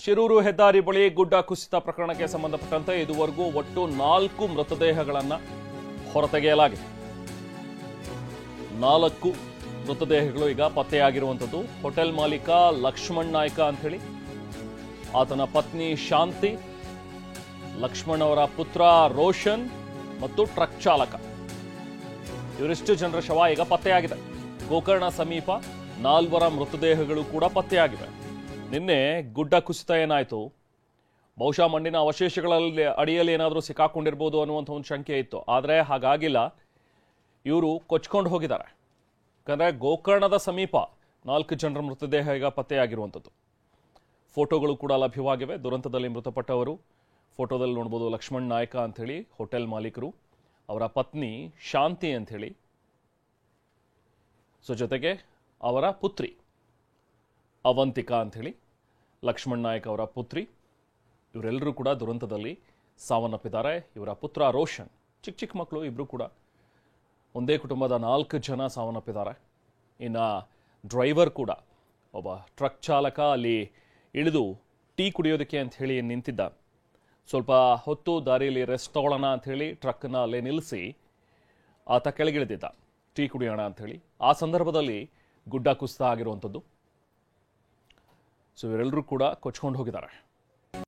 ಶಿರೂರು ಹೆದ್ದಾರಿ ಬಳಿ ಗುಡ್ಡ ಕುಸಿತ ಪ್ರಕರಣಕ್ಕೆ ಸಂಬಂಧಪಟ್ಟಂತೆ ಇದುವರೆಗೂ ಒಟ್ಟು 4 ಮೃತದೇಹಗಳನ್ನು ಹೊರತೆಗೆಯಲಾಗಿದೆ. 4 ಮೃತದೇಹಗಳು ಈಗ ಪತ್ತೆಯಾಗಿರುವಂಥದ್ದು. ಹೋಟೆಲ್ ಮಾಲೀಕ ಲಕ್ಷ್ಮಣ್ ನಾಯ್ಕ ಅಂತ ಹೇಳಿ, ಆತನ ಪತ್ನಿ ಶಾಂತಿ, ಲಕ್ಷ್ಮಣ್ ಅವರ ಪುತ್ರ ರೋಷನ್ ಮತ್ತು ಟ್ರಕ್ ಚಾಲಕ, ಇವರಿಷ್ಟು ಜನರ ಶವ ಈಗ ಪತ್ತೆಯಾಗಿದೆ. ಗೋಕರ್ಣ ಸಮೀಪ 4 ಮೃತದೇಹಗಳು ಕೂಡ ಪತ್ತೆಯಾಗಿವೆ. ನಿನ್ನೆ ಗುಡ್ಡ ಕುಸಿತ ಏನಾಯಿತು, ಬಹುಶಃ ಮಣ್ಣಿನ ಅವಶೇಷಗಳಲ್ಲಿ ಅಡಿಯಲ್ಲಿ ಏನಾದರೂ ಸಿಕ್ಕಾಕೊಂಡಿರ್ಬೋದು ಅನ್ನುವಂಥ ಒಂದು ಶಂಕೆ ಇತ್ತು. ಆದರೆ ಹಾಗಾಗಿಲ್ಲ, ಇವರು ಕೊಚ್ಕೊಂಡು ಹೋಗಿದ್ದಾರೆ. ಯಾಕಂದರೆ ಗೋಕರ್ಣದ ಸಮೀಪ 4 ಜನರ ಮೃತದೇಹ ಈಗ ಪತ್ತೆಯಾಗಿರುವಂಥದ್ದು. ಫೋಟೋಗಳು ಕೂಡ ಲಭ್ಯವಾಗಿವೆ. ದುರಂತದಲ್ಲಿ ಮೃತಪಟ್ಟವರು ಫೋಟೋದಲ್ಲಿ ನೋಡ್ಬೋದು. ಲಕ್ಷ್ಮಣ್ ನಾಯ್ಕ ಅಂಥೇಳಿ ಹೋಟೆಲ್ ಮಾಲೀಕರು, ಅವರ ಪತ್ನಿ ಶಾಂತಿ ಅಂಥೇಳಿ, ಜೊತೆಗೆ ಅವರ ಪುತ್ರಿ ಅವಂತಿಕಾ ಅಂಥೇಳಿ, ಲಕ್ಷ್ಮಣ್ ನಾಯ್ಕ ಅವರ ಪುತ್ರಿ, ಇವರೆಲ್ಲರೂ ಕೂಡ ದುರಂತದಲ್ಲಿ ಸಾವನ್ನಪ್ಪಿದ್ದಾರೆ. ಇವರ ಪುತ್ರ ರೋಷನ್, ಚಿಕ್ಕ ಮಕ್ಕಳು ಇಬ್ಬರು ಕೂಡ, ಒಂದೇ ಕುಟುಂಬದ 4 ಜನ ಸಾವನ್ನಪ್ಪಿದ್ದಾರೆ. ಇನ್ನು ಡ್ರೈವರ್ ಕೂಡ, ಒಬ್ಬ ಟ್ರಕ್ ಚಾಲಕ ಅಲ್ಲಿ ಇಳಿದು ಟೀ ಕುಡಿಯೋದಕ್ಕೆ ಅಂತ ಹೇಳಿ ನಿಂತಿದ್ದ. ಸ್ವಲ್ಪ ಹೊತ್ತು ದಾರಿಯಲ್ಲಿ ರೆಸ್ಟ್ ತಗೊಳ್ಳೋಣ ಅಂಥೇಳಿ ಟ್ರಕ್ಕನ್ನು ಅಲ್ಲೇ ನಿಲ್ಲಿಸಿ ಆತ ಕೆಳಗಿಳಿದಿದ್ದ ಟೀ ಕುಡಿಯೋಣ ಅಂಥೇಳಿ. ಆ ಸಂದರ್ಭದಲ್ಲಿ ಗುಡ್ಡ ಕುಸಿತ ಆಗಿರುವಂಥದ್ದು. ಇವರೆಲ್ಲರೂ ಕೂಡ ಕೊಚ್ಕೊಂಡು ಹೋಗಿದ್ದಾರೆ.